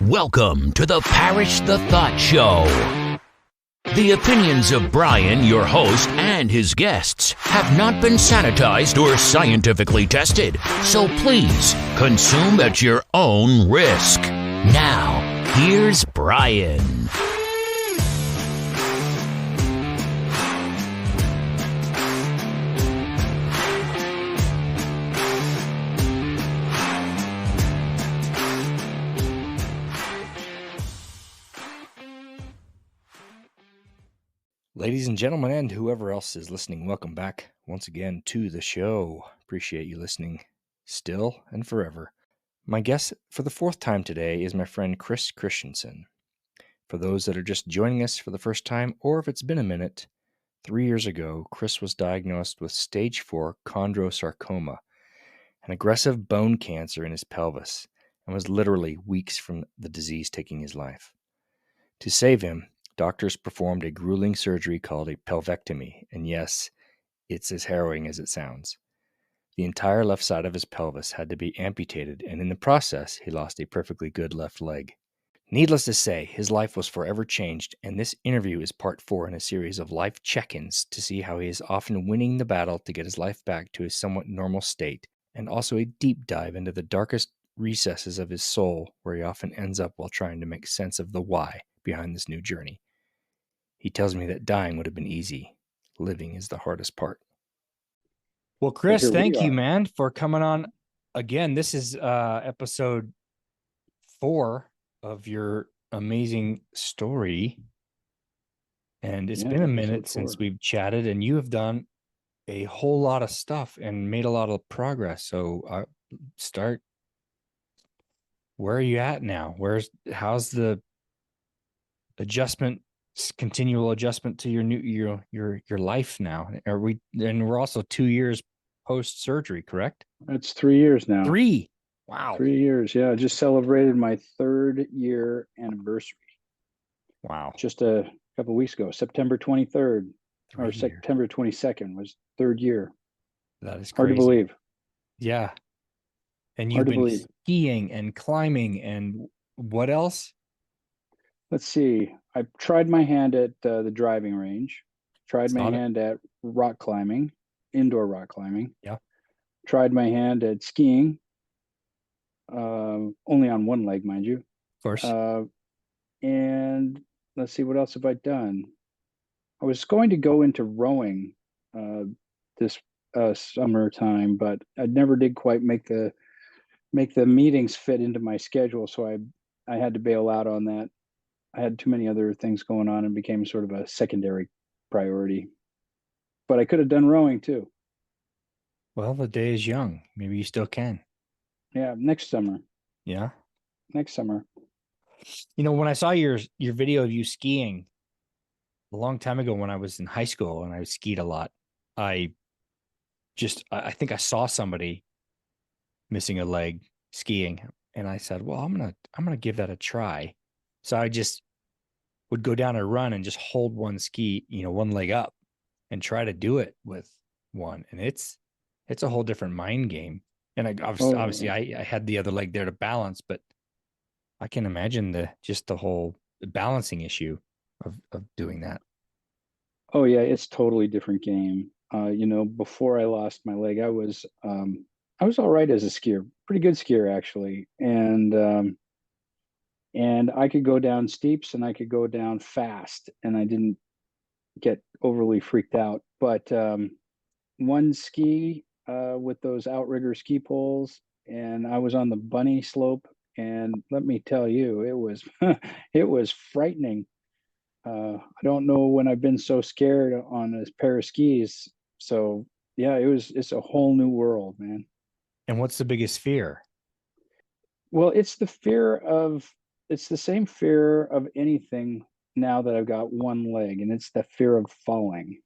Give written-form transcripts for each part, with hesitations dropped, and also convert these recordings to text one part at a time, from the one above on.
Welcome to the Parrish the Thought Show. The opinions of Brian, your host, and his guests have not been sanitized or scientifically tested, so please consume at your own risk. Now, here's Brian. Ladies and gentlemen, and whoever else is listening, welcome back once again to the show. Appreciate you listening still and forever. My guest for the fourth time today is my friend Kris Kristensen. For those that are just joining us for the first time, or if it's been a minute, 3 years ago, Kris was diagnosed with stage 4 Chondrosarcoma, an aggressive bone cancer in his pelvis, and was literally weeks from the disease taking his life. To save him, doctors performed a grueling surgery called a pelvectomy, and yes, it's as harrowing as it sounds. The entire left side of his pelvis had to be amputated, and in the process, he lost a perfectly good left leg. Needless to say, his life was forever changed, and this interview is part 4 in a series of life check-ins to see how he is often winning the battle to get his life back to a somewhat normal state, and also a deep dive into the darkest recesses of his soul, where he often ends up while trying to make sense of the why behind this new journey. He tells me that dying would have been easy. Living is the hardest part. Well, Kris, thank you, man, for coming on again. This is episode 4 of your amazing story. And it's been a minute since we've chatted, and you have done a whole lot of stuff and made a lot of progress. So where are you at now? How's the continual adjustment to your life now? We're also 2 years post surgery, correct? It's 3 years now. 3. Wow. 3 years. Yeah. I just celebrated my 3rd year anniversary. Wow. Just a couple of weeks ago, September 23rd or September 22nd was 3rd year. That is crazy. Hard to believe. Yeah. And you've been skiing and climbing and what else? Let's see. I tried my hand at the driving range. Tried my hand at rock climbing, indoor rock climbing. Yeah. Tried my hand at skiing. Only on one leg, mind you. Of course. And let's see, what else have I done? I was going to go into rowing this summertime, but I never did quite make the meetings fit into my schedule, so I had to bail out on that. I had too many other things going on and became sort of a secondary priority. But I could have done rowing too. Well, the day is young. Maybe you still can. Yeah, next summer. Yeah. Next summer. You know, when I saw your video of you skiing a long time ago when I was in high school and I skied a lot, I think I saw somebody missing a leg skiing, and I said, well, I'm gonna give that a try. So I just would go down a run and just hold one leg up and try to do it with one. And it's a whole different mind game. And obviously I had the other leg there to balance, but I can imagine the whole balancing issue of doing that. Oh yeah, it's totally different game. Before I lost my leg, I was all right as a skier, pretty good skier actually. And I could go down steeps and I could go down fast, and I didn't get overly freaked out. But one ski with those outrigger ski poles, and I was on the bunny slope, and let me tell you, it was it was frightening. I don't know when I've been so scared on a pair of skis. So yeah, it's a whole new world, man. And what's the biggest fear? Well, it's the same fear of anything now that I've got one leg, and it's the fear of falling,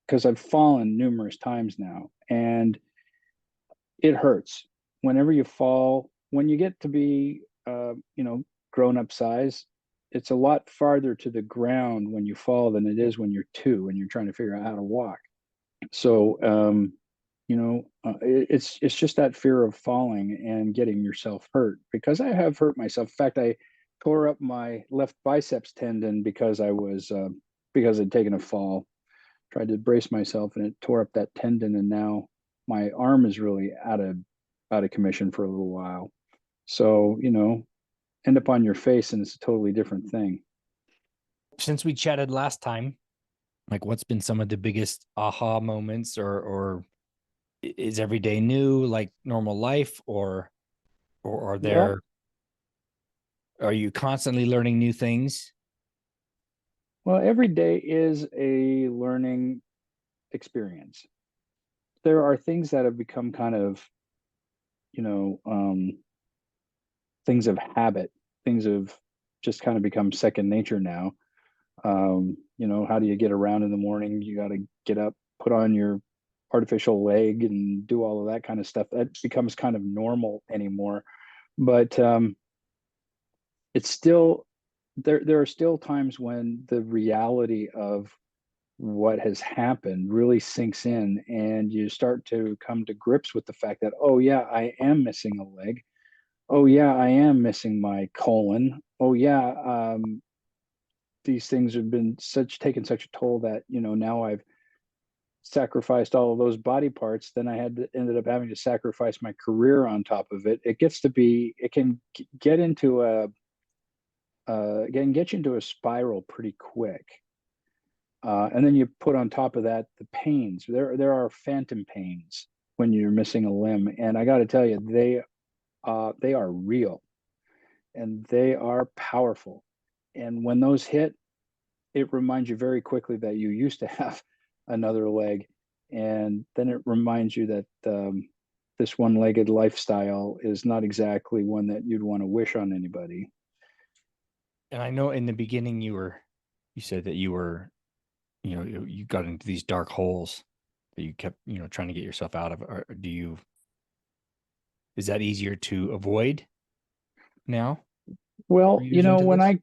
because I've fallen numerous times now, and it hurts whenever you fall. When you get to be, grown up size, it's a lot farther to the ground when you fall than it is when you're 2 and you're trying to figure out how to walk. So It's just that fear of falling and getting yourself hurt, because I have hurt myself. In fact, I tore up my left biceps tendon because because I'd taken a fall, tried to brace myself, and it tore up that tendon, and now my arm is really out of commission for a little while. So, end up on your face and it's a totally different thing. Since we chatted last time, like what's been some of the biggest aha moments, or is every day new like normal life, or Well, are you constantly learning new things? well, every day is a learning experience. There are things that have become kind of, you know, things of habit, things have just kind of become second nature now. How do you get around in the morning? You got to get up, put on your artificial leg, and do all of that kind of stuff. That becomes kind of normal anymore. But it's still there. There are still times when the reality of what has happened really sinks in, and you start to come to grips with the fact that, oh yeah, I am missing a leg. Oh yeah, I am missing my colon. Oh yeah, these things have been taken such a toll that now I've sacrificed all of those body parts. Then ended up having to sacrifice my career on top of it. It can get into get you into a spiral pretty quick. And then you put on top of that the pains. There are phantom pains when you're missing a limb, and I got to tell you, they are real and they are powerful. And when those hit, it reminds you very quickly that you used to have another leg, and then it reminds you that this one-legged lifestyle is not exactly one that you'd want to wish on anybody. And I know in the beginning you said that you were, you got into these dark holes that you kept, trying to get yourself out of. Or is that easier to avoid now? Well, Years into this?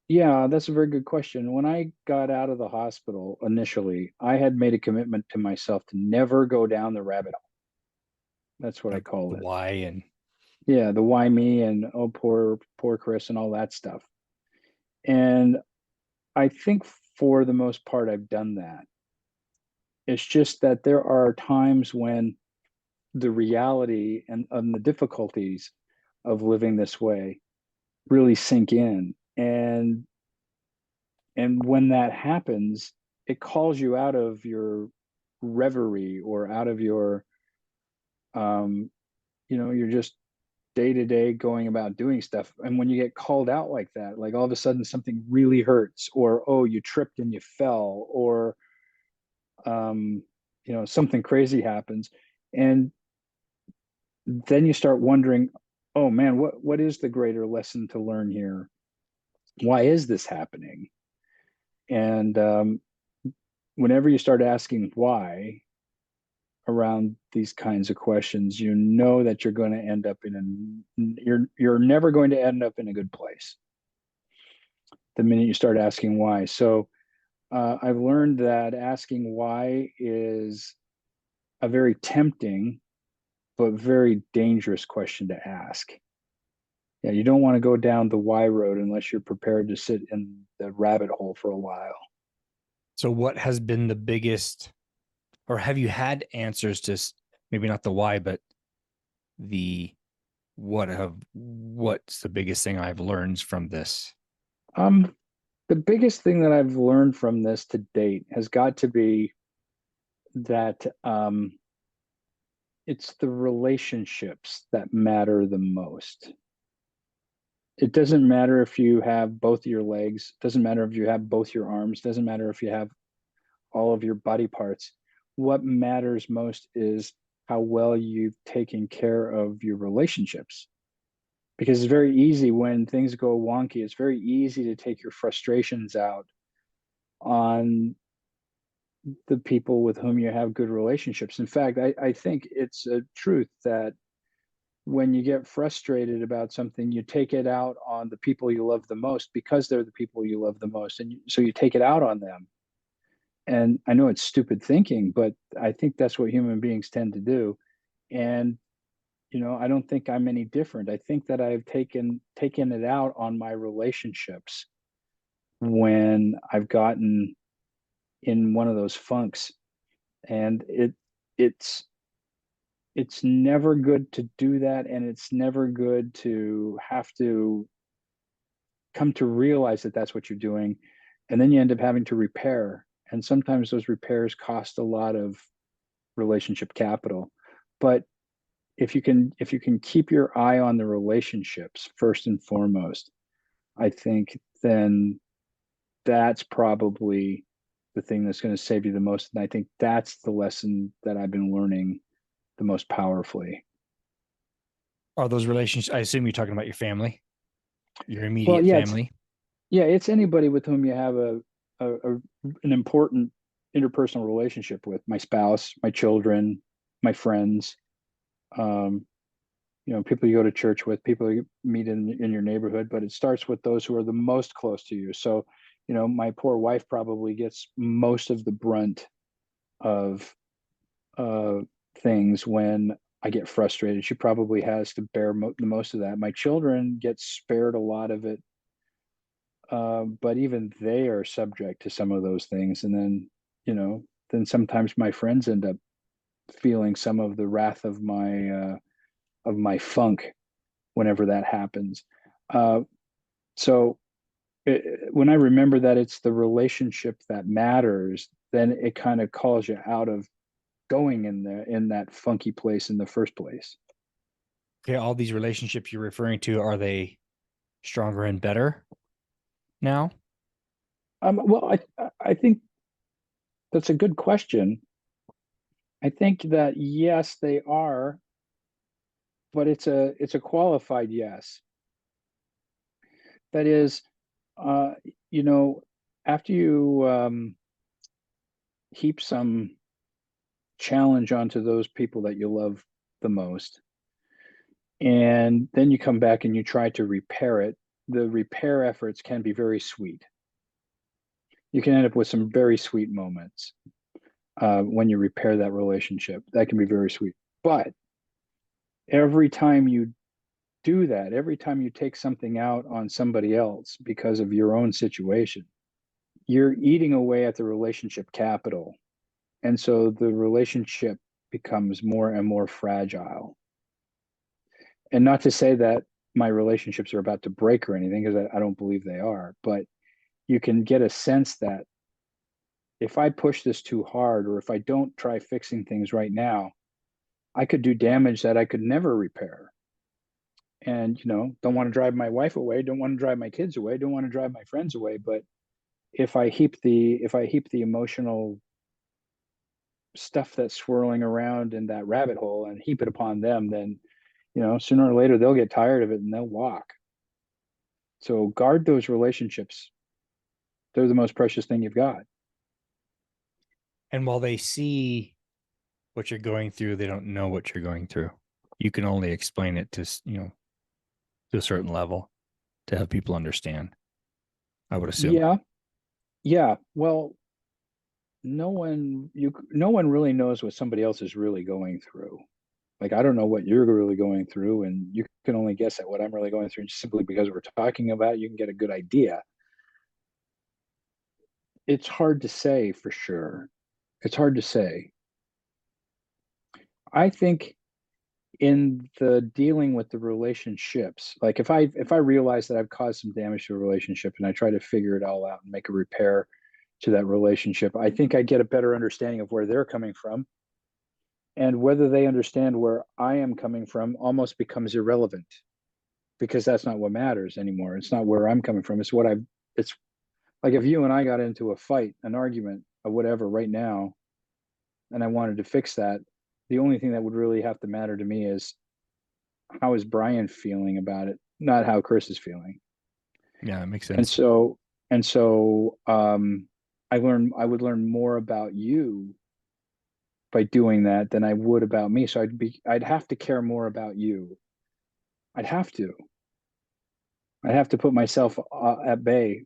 yeah, that's a very good question. When I got out of the hospital initially, I had made a commitment to myself to never go down the rabbit hole. That's what I Like call the it. why and Yeah, the why me and oh poor Kris and all that stuff. And I think for the most part I've done that. It's just that there are times when the reality and the difficulties of living this way really sink in. And when that happens, it calls you out of your reverie or out of your you're just day to day going about doing stuff. And when you get called out like that, like all of a sudden something really hurts, or oh, you tripped and you fell, or something crazy happens, and then you start wondering, oh man, what is the greater lesson to learn here? Why is this happening? And whenever you start asking why around these kinds of questions, you know that you're going to end up you're never going to end up in a good place the minute you start asking why. So I've learned that asking why is a very tempting but very dangerous question to ask. Yeah, you don't want to go down the why road unless you're prepared to sit in the rabbit hole for a while. so what has been the biggest, or have you had answers to maybe not the why, but the what's the biggest thing I've learned from this? Um, the biggest thing that I've learned from this to date has got to be that it's the relationships that matter the most. It doesn't matter if you have both your legs, doesn't matter if you have both your arms, doesn't matter if you have all of your body parts. What matters most is how well you've taken care of your relationships. Because it's very easy when things go wonky, it's very easy to take your frustrations out on the people with whom you have good relationships. In fact, I think it's a truth that when you get frustrated about something, you take it out on the people you love the most because they're the people you love the most. And so you take it out on them. And I know it's stupid thinking, but I think that's what human beings tend to do. And I don't think I'm any different. I think that I've taken it out on my relationships when I've gotten in one of those funks. And it's it's never good to do that, and it's never good to have to come to realize that that's what you're doing, and then you end up having to repair. And sometimes those repairs cost a lot of relationship capital. But if you can keep your eye on the relationships first and foremost, I think then that's probably the thing that's going to save you the most. And I think that's the lesson that I've been learning the most powerfully. Are those relationships? I assume you're talking about your family, your Well, immediate yeah, family. it's anybody with whom you have an important interpersonal relationship with: my spouse, my children, my friends, um, people you go to church with, people you meet in your neighborhood. But it starts with those who are the most close to you. So, my poor wife probably gets most of the brunt of uh, things when I get frustrated. She probably has to bear the most of that. My children get spared a lot of it, but even they are subject to some of those things. And then sometimes my friends end up feeling some of the wrath of my funk whenever that happens. Uh, so when I remember that it's the relationship that matters, then it kind of calls you out of going in that funky place in the first place. Okay, all these relationships you're referring to, are they stronger and better now? Well, I think that's a good question. I think that yes, they are, but it's a qualified yes. That is, uh, you know, after you heap some challenge onto those people that you love the most, and then you come back and you try to repair it, the repair efforts can be very sweet. You can end up with some very sweet moments when you repair that relationship. That can be very sweet. But every time you do that, every time you take something out on somebody else because of your own situation, you're eating away at the relationship capital. And so the relationship becomes more and more fragile. And not to say that my relationships are about to break or anything, because I don't believe they are, but you can get a sense that if I push this too hard, or if I don't try fixing things right now, I could do damage that I could never repair. And don't want to drive my wife away, don't want to drive my kids away, don't want to drive my friends away. But if I heap the emotional stuff that's swirling around in that rabbit hole and heap it upon them, then sooner or later they'll get tired of it and they'll walk. So guard those relationships. They're the most precious thing you've got. And while they see what you're going through, they don't know what you're going through. You can only explain it to to a certain level to have people understand, I would assume. Yeah, well, no one really knows what somebody else is really going through. Like, I don't know what you're really going through, and you can only guess at what I'm really going through. Just simply because we're talking about it, you can get a good idea. It's hard to say for sure. It's hard to say. I think in the dealing with the relationships, like if I realize that I've caused some damage to a relationship and I try to figure it all out and make a repair to that relationship, I think I get a better understanding of where they're coming from. And whether they understand where I am coming from almost becomes irrelevant, because that's not what matters anymore. It's not where I'm coming from. It's like if you and I got into a fight, an argument, or whatever right now, and I wanted to fix that, the only thing that would really have to matter to me is how is Brian feeling about it, not how Kris is feeling. Yeah, that makes And sense. so, and so, I would learn more about you by doing that than I would about me. So I'd have to care more about you. I'd have to. I have to put myself at bay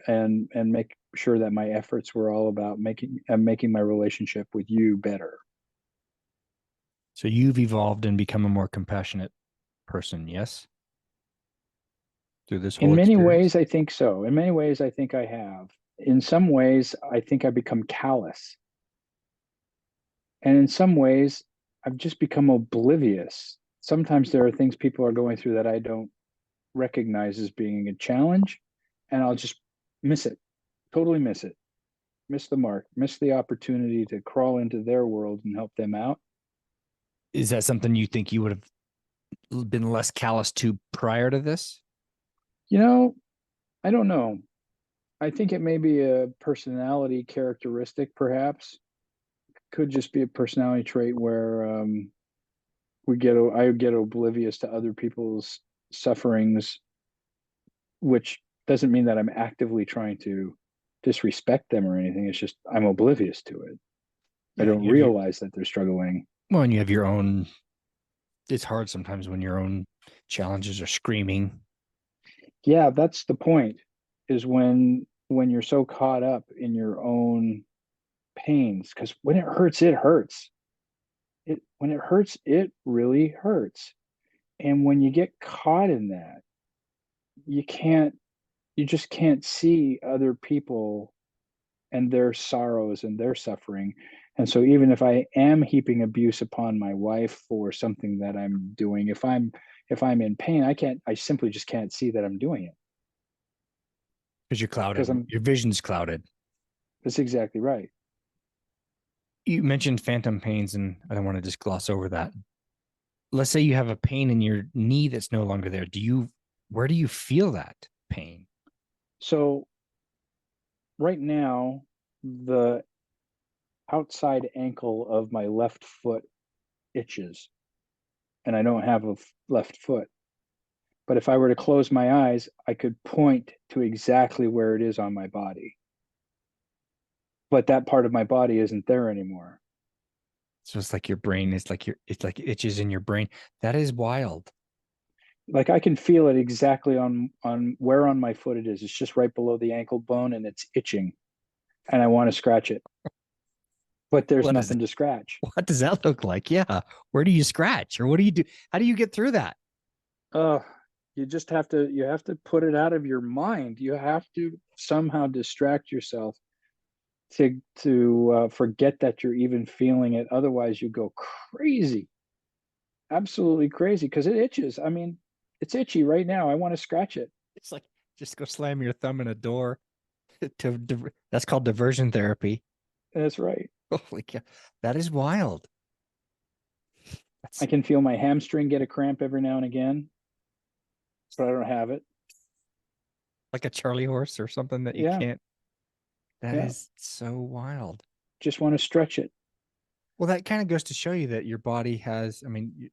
and make sure that my efforts were all about making my relationship with you better. So you've evolved and become a more compassionate person, yes? Through this whole In many experience? ways, I think so. In many ways, I think I have. In some ways, I think I've become callous. And in some ways, I've just become oblivious. Sometimes there are things people are going through that I don't recognize as being a challenge, and I'll just miss it, totally miss it, miss the mark, miss the opportunity to crawl into their world and help them out. Is that something you think you would have been less callous to prior to this? You know, I don't know. I think it may be a personality characteristic, perhaps. Could just be a personality trait where I get oblivious to other people's sufferings, which doesn't mean that I'm actively trying to disrespect them or anything. It's just I'm oblivious to it. I Yeah, don't realize that they're struggling. well, and you have your own. It's hard sometimes when your own challenges are screaming. Yeah, that's the point. Is when you're so caught up in your own pains, because when it hurts, it hurts. When it hurts, it really hurts. And when you get caught in that, you can't you just can't see other people and their sorrows and their suffering. And so even if I am heaping abuse upon my wife for something that I'm doing, if I'm in pain, I simply just can't see that I'm doing it. Because you're Because clouded. I'm Your vision's clouded. That's exactly right. You mentioned phantom pains, and I don't want to just gloss over that. Let's say you have a pain in your knee that's no longer there. Where do you feel that pain? So right now, the outside ankle of my left foot itches, and I don't have a left foot. But if I were to close my eyes, I could point to exactly where it is on my body. But that part of my body isn't there anymore. So it's like your brain is like it's like itches in your brain. That is wild. Like I can feel it exactly on where on my foot it is. It's just right below the ankle bone and it's itching. And I want to scratch it. But there's What is nothing to scratch. what does that look like? Yeah. Where do you scratch or what do you do? How do you get through that? Uh you have to put it out of your mind. You have to somehow distract yourself to forget that you're even feeling it. Otherwise, you go crazy, absolutely crazy, because it itches. I mean, it's itchy right now. I want to scratch it. It's like just go slam your thumb in a door that's called diversion therapy. That's right. Holy cow. That is wild. I That's can feel my hamstring get a cramp every now and again, but I don't have it. like a Charlie horse or something that you Yeah, can't. That yeah. is so wild. Just want to stretch it. Well, that kind of goes to show you that your body has, I mean,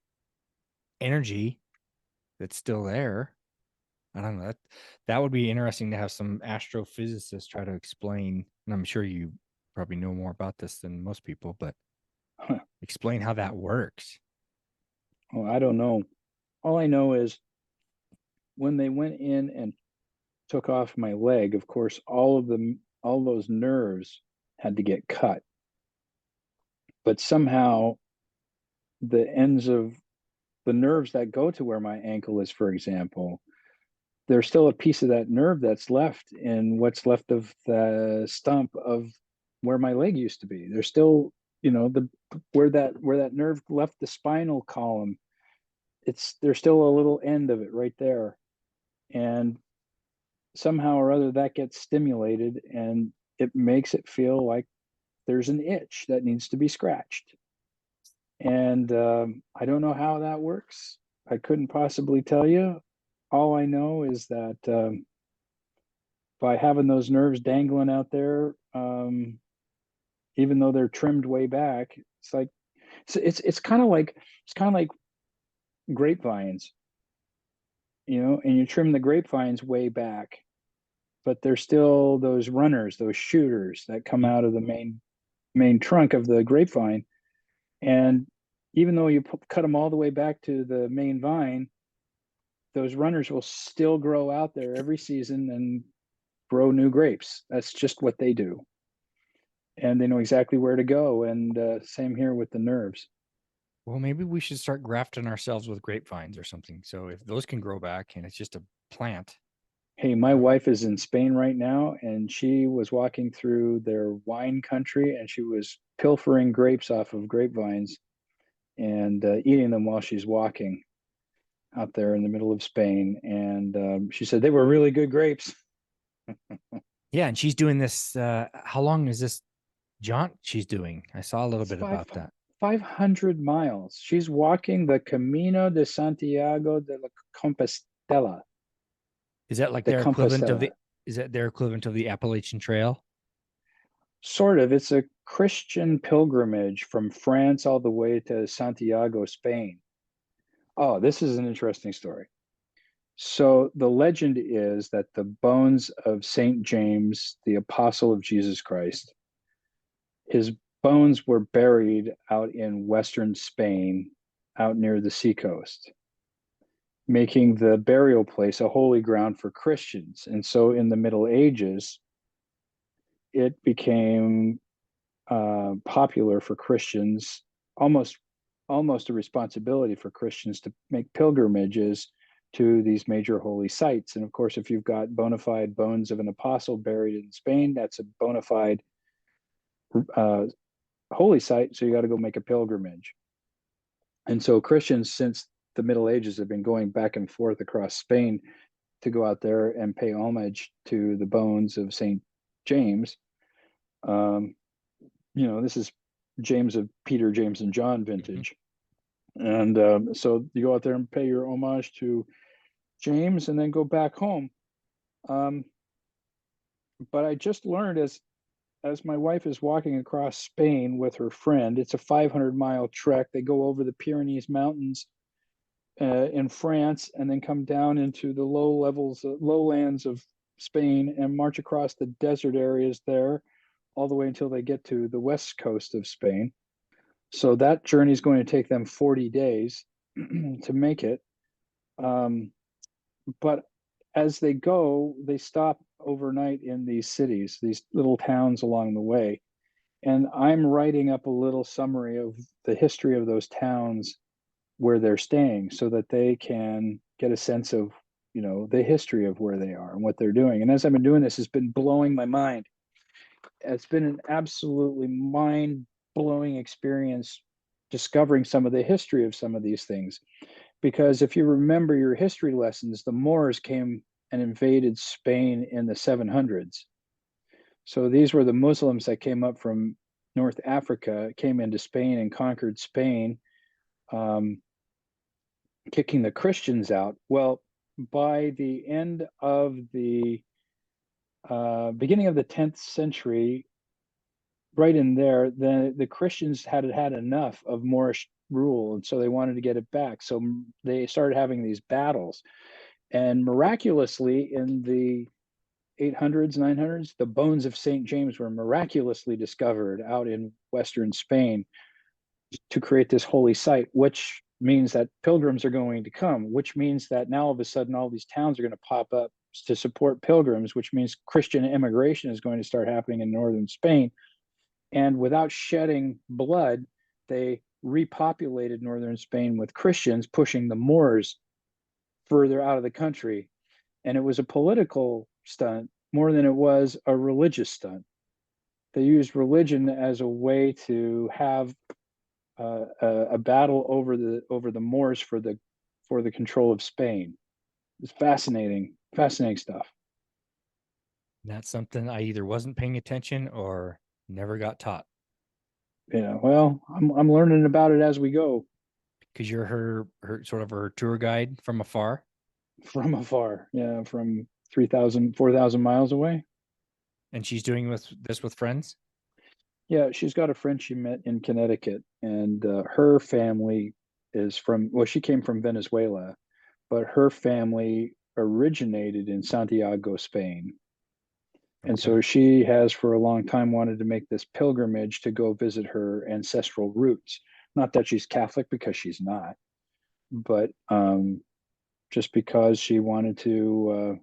energy that's still there. I don't know. That would be interesting to have some astrophysicists try to explain. And I'm sure you probably know more about this than most people, but Huh. explain how that works. Oh, I don't know. All I know is when they went in and took off my leg, of course, all those nerves had to get cut. But somehow the ends of the nerves that go to where my ankle is, for example, there's still a piece of that nerve that's left in what's left of the stump of where my leg used to be. There's still, the where that nerve left the spinal column. There's still a little end of it right there. And somehow or other that gets stimulated and it makes it feel like there's an itch that needs to be scratched. And I don't know how that works. I couldn't possibly tell you. All I know is that by having those nerves dangling out there, even though they're trimmed way back, it's kind of like grapevines, and you trim the grapevines way back, but there's still those runners, those shooters that come out of the main trunk of the grapevine. And even though you cut them all the way back to the main vine, those runners will still grow out there every season and grow new grapes. That's just what they do. And they know exactly where to go. And same here with the nerves. Well, maybe we should start grafting ourselves with grapevines or something. So if those can grow back and it's just a plant. Hey, my wife is in Spain right now, and she was walking through their wine country, and she was pilfering grapes off of grapevines and eating them while she's walking out there in the middle of Spain. And she said they were really good grapes. Yeah, and she's doing this. How long is this jaunt she's doing? I saw a little It's bit about that. 500 miles. She's walking the Camino de Santiago de la Compostela. Is that like The their equivalent of Compostela. is that their equivalent of the Appalachian Trail? Sort of. It's a Christian pilgrimage from France all the way to Santiago, Spain. Oh, this is an interesting story. So the legend is that the bones of Saint James, the apostle of Jesus Christ, his bones were buried out in western Spain, out near the seacoast, making the burial place a holy ground for Christians. And so in the Middle Ages, it became popular for Christians, almost a responsibility for Christians to make pilgrimages to these major holy sites. And of course, if you've got bona fide bones of an apostle buried in Spain, that's a bona fide holy site. So you got to go make a pilgrimage. And so Christians, since the Middle Ages, have been going back and forth across Spain to go out there and pay homage to the bones of Saint James. This is James of Peter, James, and John vintage. Mm-hmm. And so you go out there and pay your homage to James and then go back home. But I just learned as my wife is walking across Spain with her friend, it's a 500-mile trek. They go over the Pyrenees Mountains in France and then come down into the lowlands of Spain and march across the desert areas there all the way until they get to the west coast of Spain. So that journey is going to take them 40 days to make it. But as they go, they stop overnight in these cities, these little towns along the way. And I'm writing up a little summary of the history of those towns where they're staying so that they can get a sense of, the history of where they are and what they're doing. And as I've been doing this, it's been blowing my mind. It's been an absolutely mind-blowing experience discovering some of the history of some of these things. Because if you remember your history lessons, the Moors came and invaded Spain in the 700s. So these were the Muslims that came up from North Africa, came into Spain and conquered Spain, kicking the Christians out. Well, by the end of the beginning of the 10th century, right in there, the Christians had enough of Moorish rule, and so they wanted to get it back. So they started having these battles, and miraculously in the 800s, 900s, the bones of St. James were miraculously discovered out in western Spain to create this holy site, which means that pilgrims are going to come, which means that now all of a sudden all these towns are going to pop up to support pilgrims, which means Christian immigration is going to start happening in northern Spain. And without shedding blood, they repopulated northern Spain with Christians, pushing the Moors further out of the country. And it was a political stunt more than it was a religious stunt. They used religion as a way to have a battle over the Moors for the control of Spain. It's fascinating stuff. That's something I either wasn't paying attention or never got taught. Yeah, well, I'm learning about it as we go. Because you're her sort of her tour guide from afar. From afar, yeah, from 3,000, 4,000 miles away. And she's doing this with friends? Yeah, she's got a friend she met in Connecticut, and her family is she came from Venezuela, but her family originated in Santiago, Spain. Okay. And so she has for a long time wanted to make this pilgrimage to go visit her ancestral roots. Not that she's Catholic, because she's not, but just because she wanted to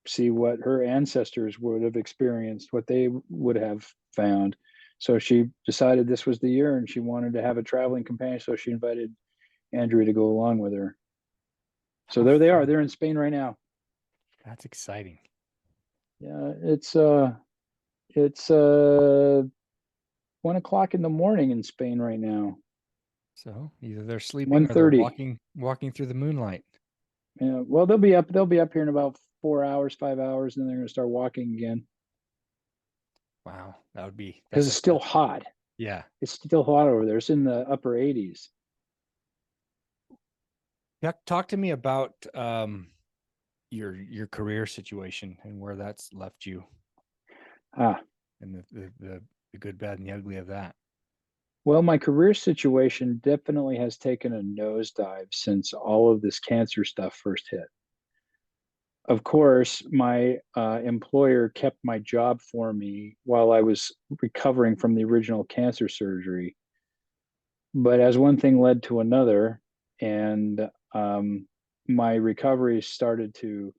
see what her ancestors would have experienced, what they would have found. So she decided this was the year, and she wanted to have a traveling companion. So she invited Andrea to go along with her. So How there they are. fun. They're in Spain right now. That's exciting. Yeah, it's 1 o'clock in the morning in Spain right now. So either they're sleeping or they're 1:30. walking through the moonlight. Yeah. Well, they'll be up. They'll be up here in about 4 hours, 5 hours, and then they're going to start walking again Wow, that's because it's like still hot. yeah. It's still hot over there. It's in the upper 80s. Talk to me about your career situation and where that's left you, Ah, and the good, bad, and the ugly of that. well, my career situation definitely has taken a nosedive since all of this cancer stuff first hit. Of course, my employer kept my job for me while I was recovering from the original cancer surgery. But as one thing led to another, and my recovery started to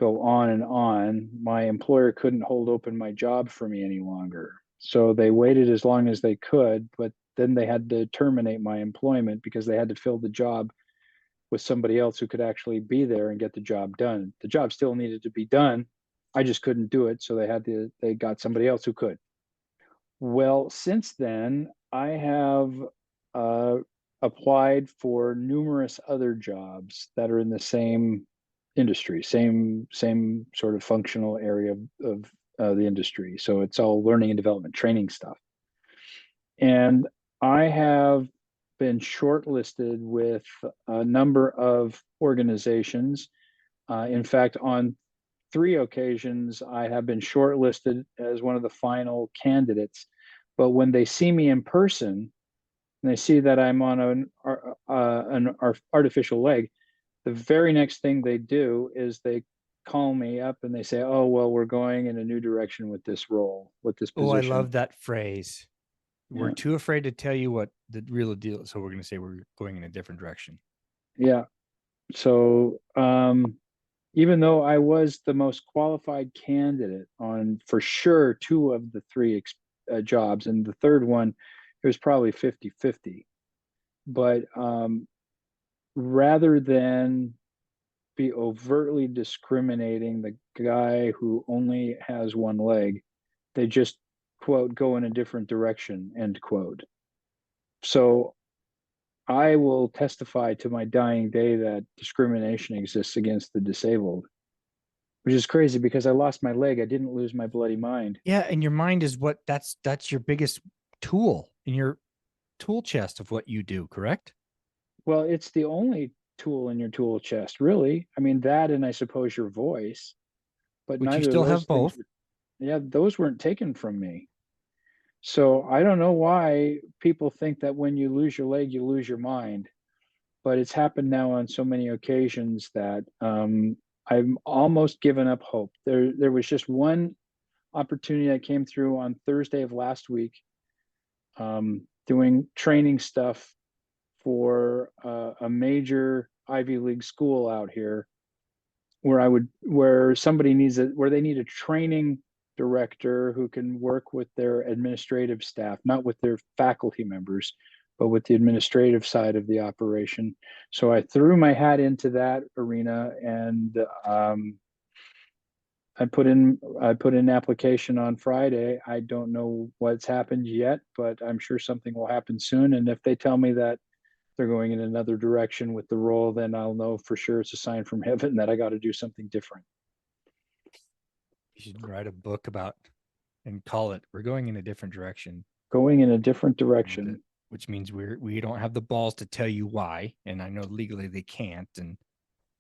go on, my employer couldn't hold open my job for me any longer. So they waited as long as they could, but then they had to terminate my employment because they had to fill the job with somebody else who could actually be there and get the job done. The job still needed to be done. I just couldn't do it, so they got somebody else who could. Well, since then, I have uh, applied for numerous other jobs that are in the same industry, same sort of functional area of the industry. So it's all learning and development, training stuff. And I have been shortlisted with a number of organizations. In fact, on 3 occasions, I have been shortlisted as one of the final candidates. But when they see me in person and they see that I'm on an artificial leg, the very next thing they do is they call me up and they say, "Oh, well, we're going in a new direction with this role, with this Oh, I position." love that phrase. We're Yeah, too afraid to tell you what the real deal is, so we're going to say we're going in a different direction. yeah. So even though I was the most qualified candidate on for sure two of the three jobs, and the third one, it was probably 50-50. But rather than be overtly discriminating the guy who only has one leg, they just, quote, go in a different direction, end quote. So I will testify to my dying day that discrimination exists against the disabled, which is crazy because I lost my leg. I didn't lose my bloody mind. Yeah, and your mind is that's your biggest tool in your tool chest of what you do, correct? Well, it's the only tool in your tool chest, really. I mean, that and I suppose your voice, but Which you neither of still those have things, both. yeah, those weren't taken from me. So I don't know why people think that when you lose your leg, you lose your mind. But it's happened now on so many occasions that I've almost given up hope. There was just one opportunity that came through on Thursday of last week, doing training stuff for a major Ivy League school out here, where somebody where they need a training director who can work with their administrative staff, not with their faculty members, but with the administrative side of the operation. So I threw my hat into that arena, and I put in an application on Friday. I don't know what's happened yet, but I'm sure something will happen soon. And if they tell me that they're going in another direction with the role, then I'll know for sure it's a sign from heaven that I got to do something different. You should write a book about and call it "We're going in a different direction," Going in a different direction. which means we don't have the balls to tell you why, and I know legally they can't, and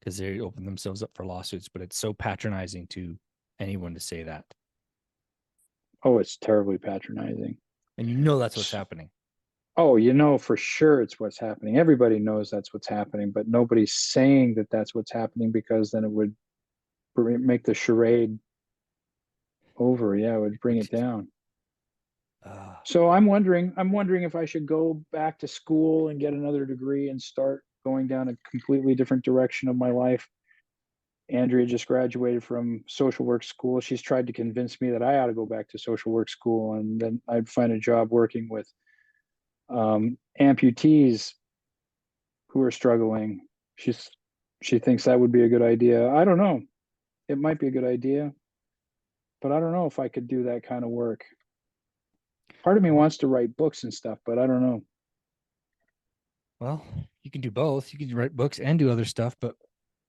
because they open themselves up for lawsuits. But it's so patronizing to anyone to say that, Oh, it's terribly patronizing. and you know that's what's happening. Oh, for sure it's what's happening. Everybody knows that's what's happening, but nobody's saying that that's what's happening because then it would make the charade over. Yeah, it would bring it down. So I'm wondering if I should go back to school and get another degree and start going down a completely different direction of my life. Andrea just graduated from social work school. She's tried to convince me that I ought to go back to social work school, and then I'd find a job working with amputees who are struggling. She thinks that would be a good idea. I don't know. It might be a good idea, but I don't know if I could do that kind of work. Part of me wants to write books and stuff, but I don't know. Well, you can do both. You can write books and do other stuff, but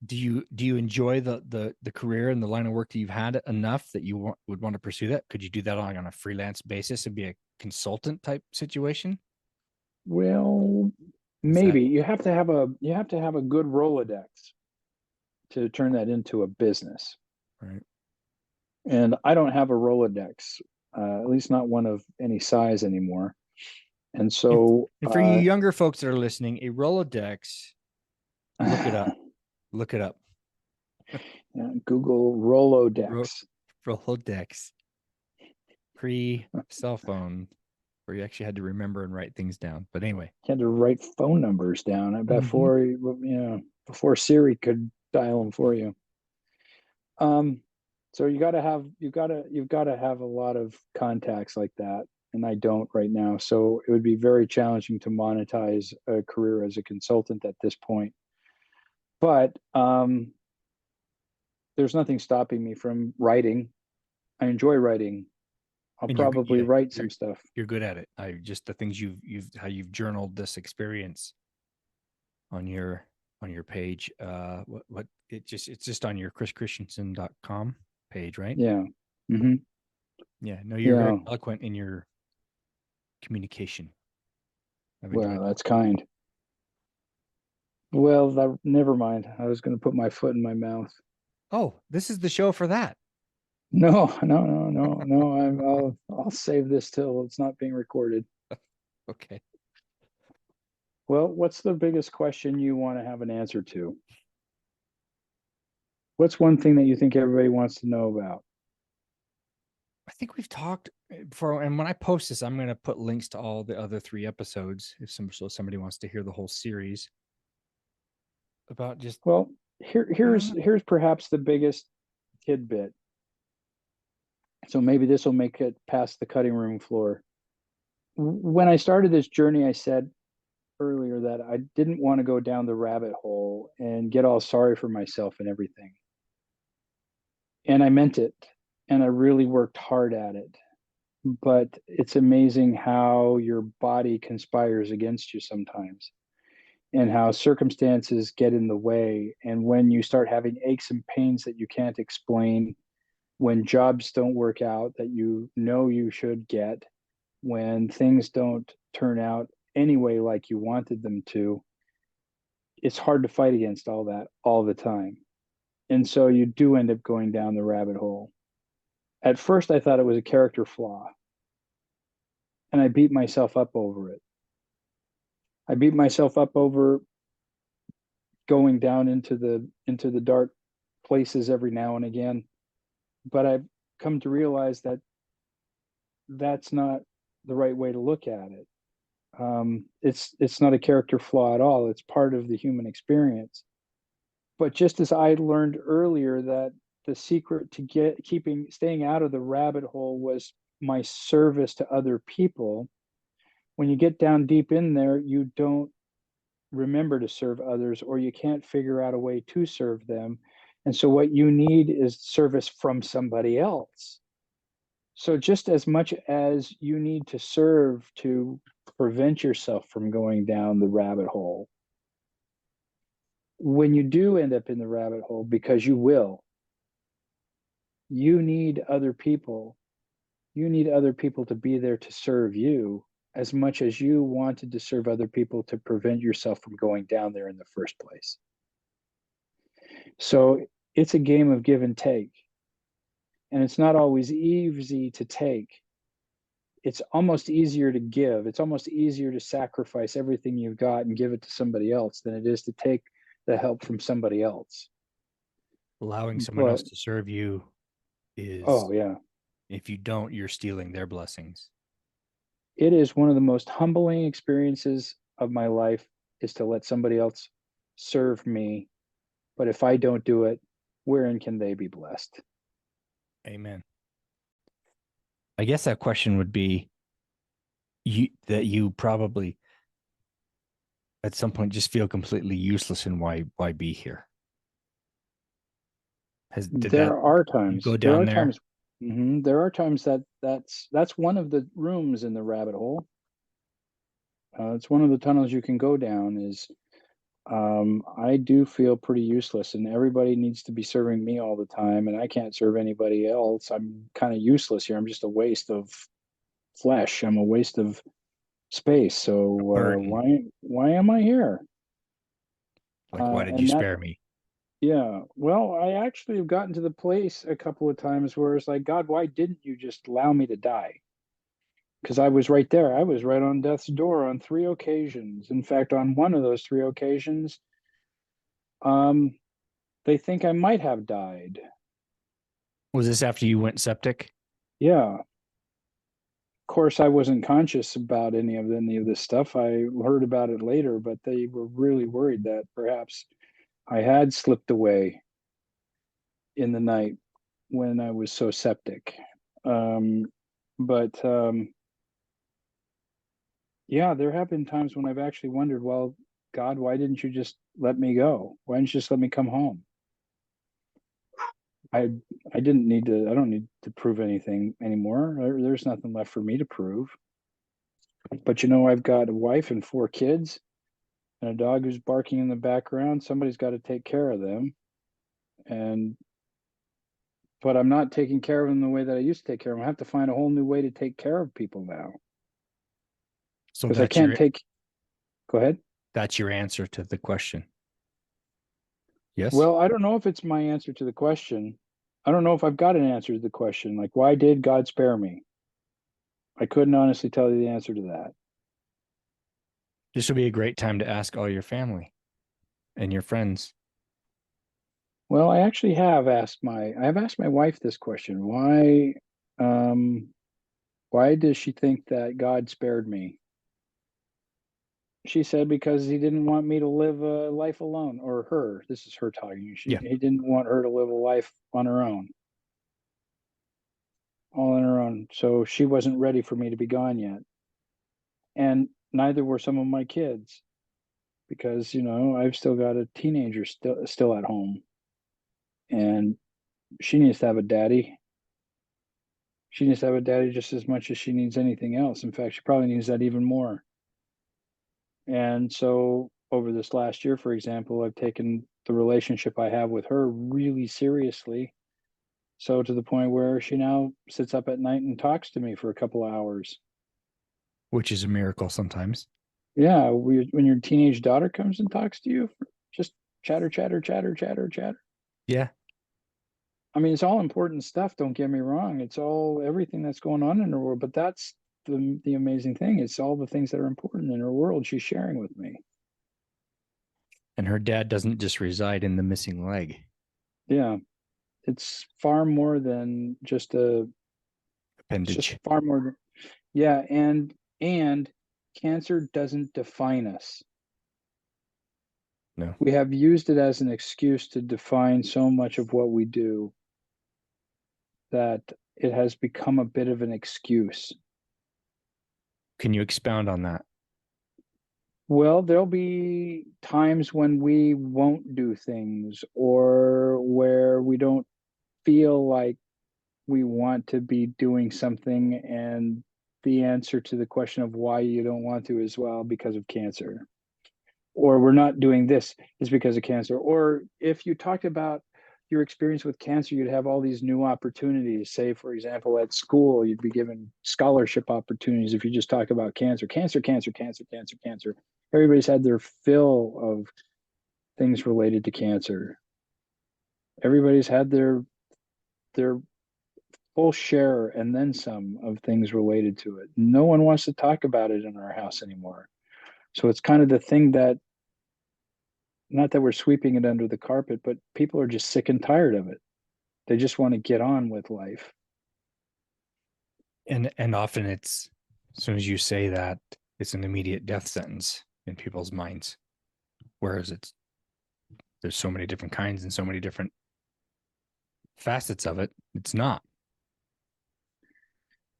do you enjoy the career and the line of work that you've had enough that you would want to pursue that? Could you do that on a freelance basis and be a consultant type situation? Well, maybe you have to have a good Rolodex to turn that into a business. Right. And I don't have a Rolodex, at least not one of any size anymore. And so, and for you younger folks that are listening, a Rolodex, look it up. Look it up. Google Rolodex. Rolodex. Pre-cell phone, where you actually had to remember and write things down. But anyway, you had to write phone numbers down before before Siri could dial them for you. So you've got to have a lot of contacts like that, and I don't right now. So it would be very challenging to monetize a career as a consultant at this point. But there's nothing stopping me from writing. I enjoy writing. I'll probably write some stuff. You're good at it. Just the things how you've journaled this experience on your page. It's just on your kriskristensen.com page, right? Yeah. Mm-hmm. Yeah. No, you're very eloquent in your communication. Well, that's kind. Well, never mind. I was going to put my foot in my mouth. Oh, this is the show for that. No. I'll save this till it's not being recorded. Okay. Well, what's the biggest question you want to have an answer to? What's one thing that you think everybody wants to know about? I think we've talked before, and when I post this, I'm going to put links to all the other 3 episodes if somebody wants to hear the whole series. About just here's perhaps the biggest tidbit. So maybe this will make it past the cutting room floor. When I started this journey, I said earlier that I didn't want to go down the rabbit hole and get all sorry for myself and everything. And I meant it, and I really worked hard at it. But it's amazing how your body conspires against you sometimes, and how circumstances get in the way. And when you start having aches and pains that you can't explain, when jobs don't work out that you should get, when things don't turn out anyway like you wanted them to, it's hard to fight against all that all the time. And so you do end up going down the rabbit hole. At first, I thought it was a character flaw, and I beat myself up over it. I beat myself up over going down into the dark places every now and again. But I've come to realize that that's not the right way to look at it. It's not a character flaw at all. It's part of the human experience. But just as I learned earlier that the secret to staying out of the rabbit hole was my service to other people, when you get down deep in there, you don't remember to serve others, or you can't figure out a way to serve them. And so what you need is service from somebody else. So just as much as you need to serve to prevent yourself from going down the rabbit hole, when you do end up in the rabbit hole, because you will, you need other people. You need other people to be there to serve you as much as you wanted to serve other people to prevent yourself from going down there in the first place. So it's a game of give and take. And it's not always easy to take. It's almost easier to give. It's almost easier to sacrifice everything you've got and give it to somebody else than it is to take the help from somebody else. Allowing someone else to serve you is, if you don't, you're stealing their blessings. It is one of the most humbling experiences of my life, is to let somebody else serve me, but if I don't do it, wherein can they be blessed? Amen. I guess that question would be you probably at some point just feel completely useless, and why be here? Did that There are you times. go There down are there? times. There are times that's one of the rooms in the rabbit hole. It's one of the tunnels you can go down. Is I do feel pretty useless, and everybody needs to be serving me all the time, and I can't serve anybody else. I'm kind of useless here. I'm just a waste of flesh. I'm a waste of space. So Burden. why am I here? Like, why did you And that spare me? Yeah, well, I actually have gotten to the place a couple of times where it's like, God, why didn't you just allow me to die? Because I was right there. I was right on death's door on 3 occasions. In fact, on one of those 3 occasions, um, they think I might have died. Was this after you went septic? Yeah. Of course, I wasn't conscious about any of this stuff. I heard about it later, but they were really worried that perhaps I had slipped away in the night when I was so septic. Um, but yeah, there have been times when I've actually wondered, well, God, why didn't you just let me go? Why didn't you just let me come home? I I didn't need to. I don't need to prove anything anymore. There's nothing left for me to prove. But I've got a wife and 4 kids and a dog who's barking in the background. Somebody's got to take care of them, and but I'm not taking care of them the way that I used to take care of them. I have to find a whole new way to take care of people now So because I can't take. Go ahead. that's your answer to the question. Yes. Well, I don't know if it's my answer to the question. I don't know if I've got an answer to the question. Like, why did God spare me? I couldn't honestly tell you the answer to that. This would be a great time to ask all your family and your friends. Well, I've asked my wife this question. Um, why does she think that God spared me? She said because he didn't want me to live a life alone, or her. This is her talking. Yeah. He didn't want her to live a life on her own, all on her own. So she wasn't ready for me to be gone yet. And neither were some of my kids because I've still got a teenager still at home, and she needs to have a daddy. She needs to have a daddy just as much as she needs anything else. In fact, she probably needs that even more. And so over this last year, for example, I've taken the relationship I have with her really seriously. So to the point where she now sits up at night and talks to me for a couple of hours. Which is a miracle sometimes. Yeah, when your teenage daughter comes and talks to you, just chatter, chatter, chatter, chatter, chatter. Yeah. I mean, it's all important stuff. Don't get me wrong. It's all everything that's going on in her world. But that's the amazing thing. It's all the things that are important in her world she's sharing with me. And her dad doesn't just reside in the missing leg. Yeah, it's far more than just a. It's just Appendage. far more. Yeah, and cancer doesn't define us. No. We have used it as an excuse to define so much of what we do that it has become a bit of an excuse. Can you expound on that? Well, there'll be times when we won't do things or where we don't feel like we want to be doing something. And the answer to the question of why you don't want to is, well, because of cancer. Or we're not doing this is because of cancer. Or if you talked about your experience with cancer, you'd have all these new opportunities. Say, for example, at school, you'd be given scholarship opportunities if you just talk about cancer, cancer, cancer, cancer, cancer, cancer. Everybody's had their fill of things related to cancer. Everybody's had their full share and then some of things related to it. No one wants to talk about it in our house anymore. So it's kind of the thing that, not that we're sweeping it under the carpet, but people are just sick and tired of it. They just want to get on with life. And often it's, as soon as you say that, it's an immediate death sentence in people's minds. Whereas it's there's so many different kinds and so many different facets of it. It's not.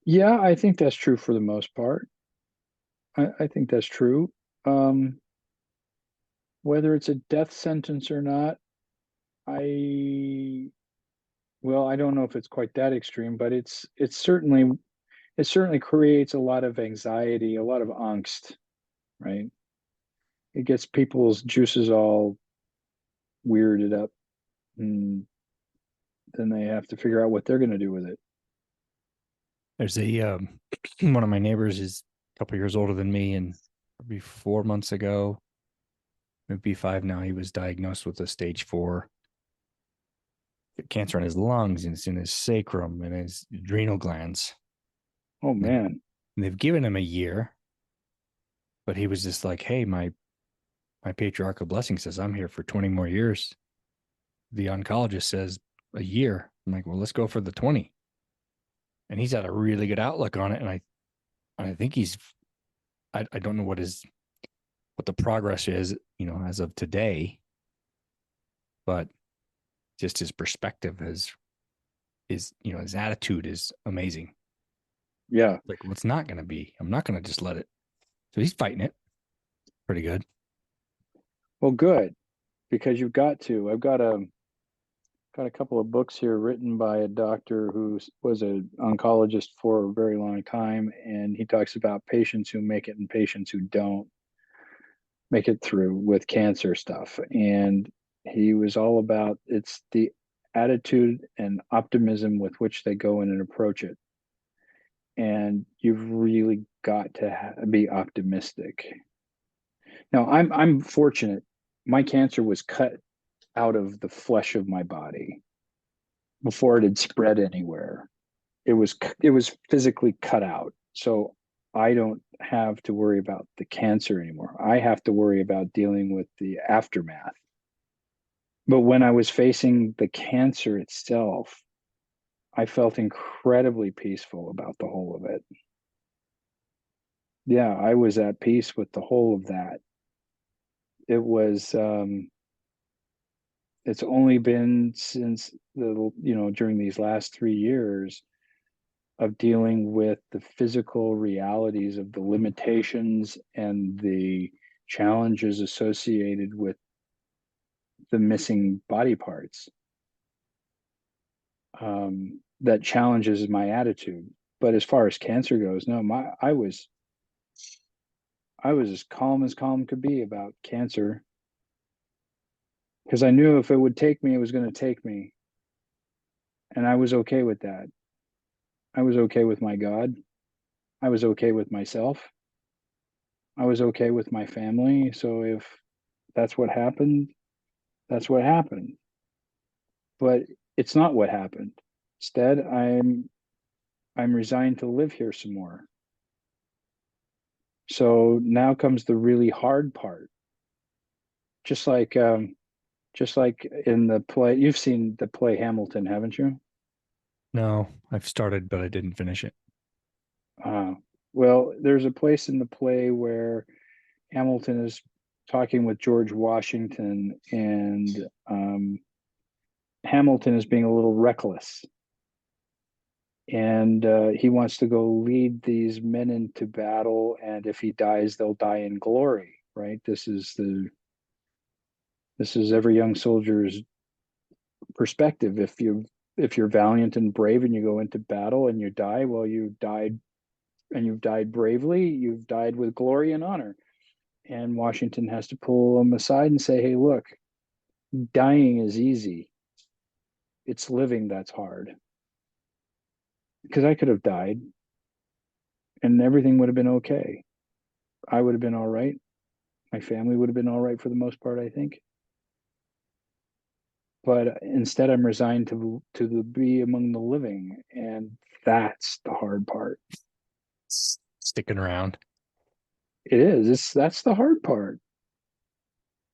Yeah, I think that's true for the most part. I think that's true. Um, whether it's a death sentence or not, I well, I don't know if it's quite that extreme, but it certainly creates a lot of anxiety, a lot of angst, right? It gets people's juices all weirded up, and then they have to figure out what they're going to do with it. There's a one of my neighbors is a couple years older than me, and probably 4 months ago, maybe 5 now, he was diagnosed with a stage 4 cancer in his lungs, and it's in his sacrum and his adrenal glands. Oh man. And they've given him a year, but he was just like, hey, my patriarchal blessing says I'm here for 20 more years. The oncologist says a year. I'm like, well, let's go for the 20. And he's had a really good outlook on it. And I think I don't know what the progress is, as of today, but just his perspective his attitude is amazing. Yeah. Like, well, it's not going to be, I'm not going to just let it. So he's fighting it pretty good. Well, good, because you've got to. I've got a couple of books here written by a doctor who was an oncologist for a very long time, and he talks about patients who make it and patients who don't make it through with cancer stuff. And he was all about it's the attitude and optimism with which they go in and approach it. And you've really got to be optimistic. Now, I'm fortunate. My cancer was cut out of the flesh of my body before it had spread anywhere. It was physically cut out. So I don't have to worry about the cancer anymore. I have to worry about dealing with the aftermath. But when I was facing the cancer itself, I felt incredibly peaceful about the whole of it. Yeah, I was at peace with the whole of that. It was it's only been since during these last 3 years of dealing with the physical realities of the limitations and the challenges associated with the missing body parts, that challenges my attitude. But as far as cancer goes, no, I was as calm could be about cancer, because I knew if it would take me, it was going to take me, and I was okay with that. I was okay with my God. I was okay with myself. I was okay with my family. So if that's what happened, that's what happened. But it's not what happened. Instead, I'm resigned to live here some more. So now comes the really hard part. Just like in the play, you've seen the play Hamilton, haven't you? No, I've started, but I didn't finish it. Uh, well, there's a place in the play where Hamilton is talking with George Washington, and Hamilton is being a little reckless, and he wants to go lead these men into battle, and if he dies, they'll die in glory. Right? This is every young soldier's perspective. If you're valiant and brave and you go into battle and you die, well, you died, and you've died bravely. You've died with glory and honor. And Washington has to pull him aside and say, hey, look, dying is easy. It's living that's hard. Because I could have died and everything would have been okay. I would have been all right. My family would have been all right for the most part, I think. But instead, I'm resigned to be among the living, and that's the hard part. Sticking around. It is. That's the hard part.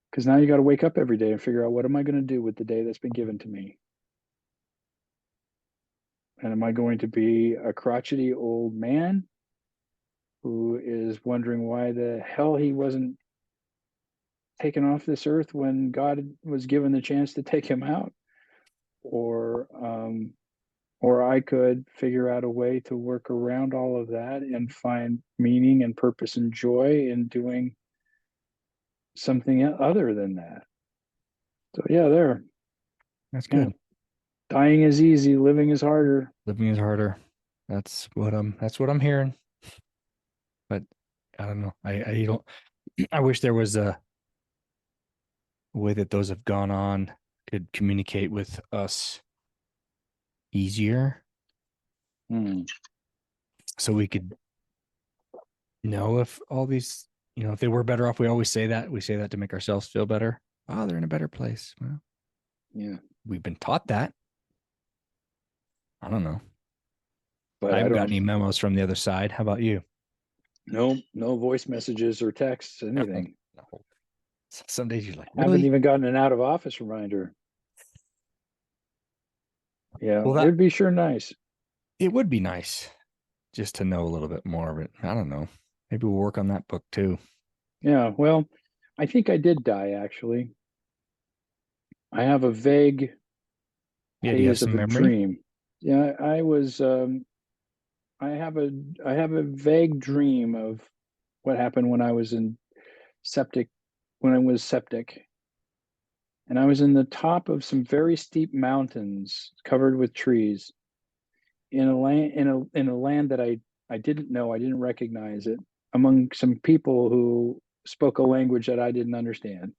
Because now you got to wake up every day and figure out, what am I going to do with the day that's been given to me? And am I going to be a crotchety old man who is wondering why the hell he wasn't taken off this earth when God was given the chance to take him out, or I could figure out a way to work around all of that and find meaning and purpose and joy in doing something other than that. So yeah, That's yeah. good. Dying is easy, living is harder. Living is harder. That's what I'm hearing. But I don't know. I don't. I wish there was a way that those have gone on could communicate with us easier, so we could know if all these, if they were better off. We always say that. We say that to make ourselves feel better. Oh, they're in a better place. Well, Yeah, we've been taught that. I don't know. but I I haven't got don't. any memos from the other side. How about you? No voice messages or texts, anything. No. Some days you're like, Haven't really? even gotten an out of office reminder. Yeah, Well, it'd be sure nice. it would be nice just to know a little bit more of it. I don't know. Maybe we'll work on that book too. Yeah, well, I think I did die actually. I have a vague Yeah, do you have haze of some a memory? dream. Yeah, I was I have a vague dream of what happened when I was in septic when I was septic. And I was in the top of some very steep mountains covered with trees in a land in a land that I didn't know, I didn't recognize it, among some people who spoke a language that I didn't understand.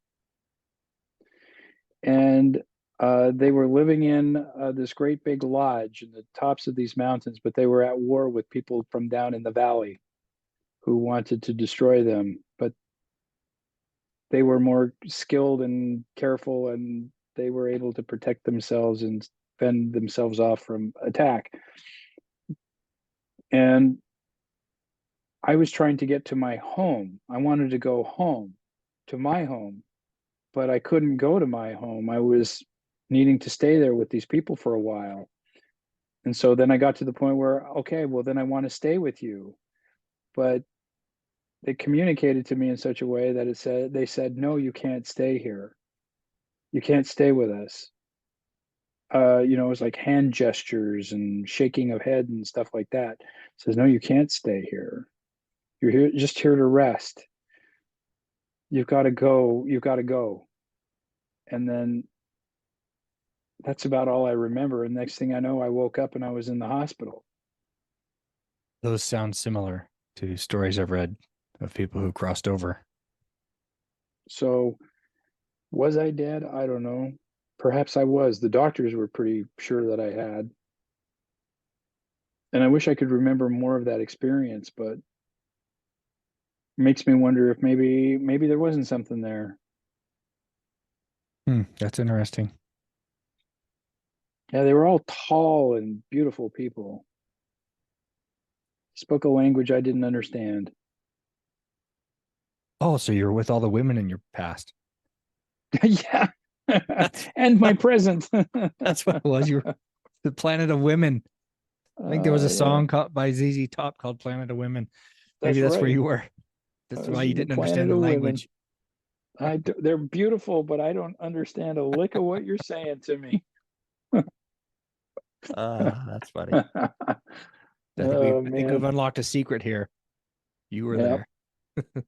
And they were living in this great big lodge in the tops of these mountains, but they were at war with people from down in the valley who wanted to destroy them. But they were more skilled and careful, and they were able to protect themselves and fend themselves off from attack. And I was trying to get to my home. I wanted to go home, to my home, but I couldn't go to my home. I was needing to stay there with these people for a while. And so then I got to the point where, okay, well, then I want to stay with you. But they communicated to me in such a way that they said, no, you can't stay here. You can't stay with us. It was like hand gestures and shaking of head and stuff like that. It says, no, you can't stay here. You're here just here to rest. You've got to go. You've got to go. And then that's about all I remember. And next thing I know, I woke up and I was in the hospital. Those sound similar to stories I've read of people who crossed over. So was I dead? I don't know. Perhaps I was. The doctors were pretty sure that I had. And I wish I could remember more of that experience, but it makes me wonder if maybe there wasn't something there. That's interesting. Yeah, they were all tall and beautiful people. Spoke a language I didn't understand. Oh, so you're with all the women in your past. Yeah. That's And my present. that's what it was. You were the planet of women. I think there was a Yeah, song called by ZZ Top called Planet of Women. Maybe that's that's where right. you were. I That's was why you in the didn't planet understand the of women. language. They're beautiful, but I don't understand a lick of what you're saying to me. That's funny. Oh I think we've man. unlocked a secret here. You were Yeah, there.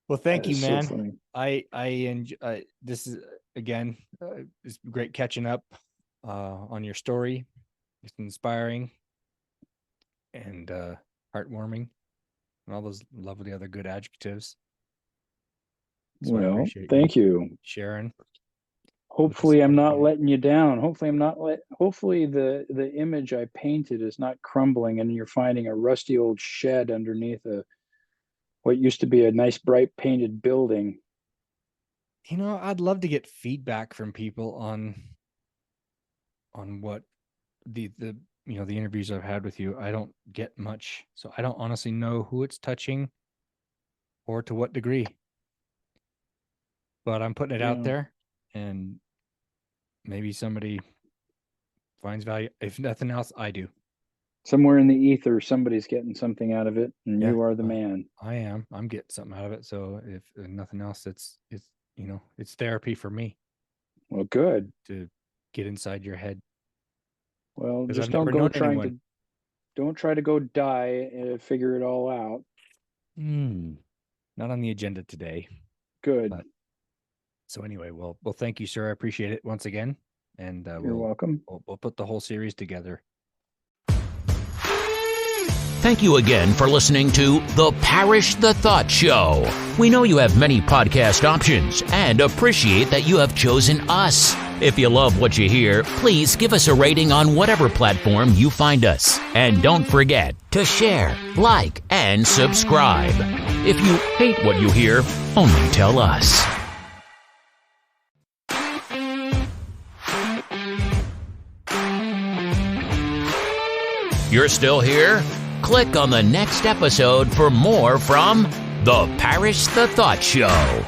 Well, that thank you, is so man. funny. I enjoy this is again. It's great catching up on your story. It's inspiring and heartwarming, and all those lovely other good adjectives. So I Well, appreciate you thank you. sharing with us Hopefully I'm about not again. letting you down. Hopefully the image I painted is not crumbling and you're finding a rusty old shed underneath what used to be a nice bright painted building. I'd love to get feedback from people on what the the interviews I've had with you. I don't get much, so I don't honestly know who it's touching or to what degree. But I'm putting it out Yeah. there, and maybe somebody finds value. If nothing else, I do. Somewhere in the ether, somebody's getting something out of it, and Yeah, you are the man. I am. I'm getting something out of it. So if nothing else, it's it's therapy for me Well, good. to get inside your head. Well, 'Cause just I've don't never go known trying anyone. don't try to go die and figure it all out. Not on the agenda today. Good. But so anyway, well, thank you, sir. I appreciate it once again, and You're welcome. We'll put the whole series together. Thank you again for listening to the Parrish the Thought Show. We know you have many podcast options and appreciate that you have chosen us. If you love what you hear, please give us a rating on whatever platform you find us. And don't forget to share, like, and subscribe. If you hate what you hear, only tell us. You're still here? Click on the next episode for more from the Parrish the Thought Show.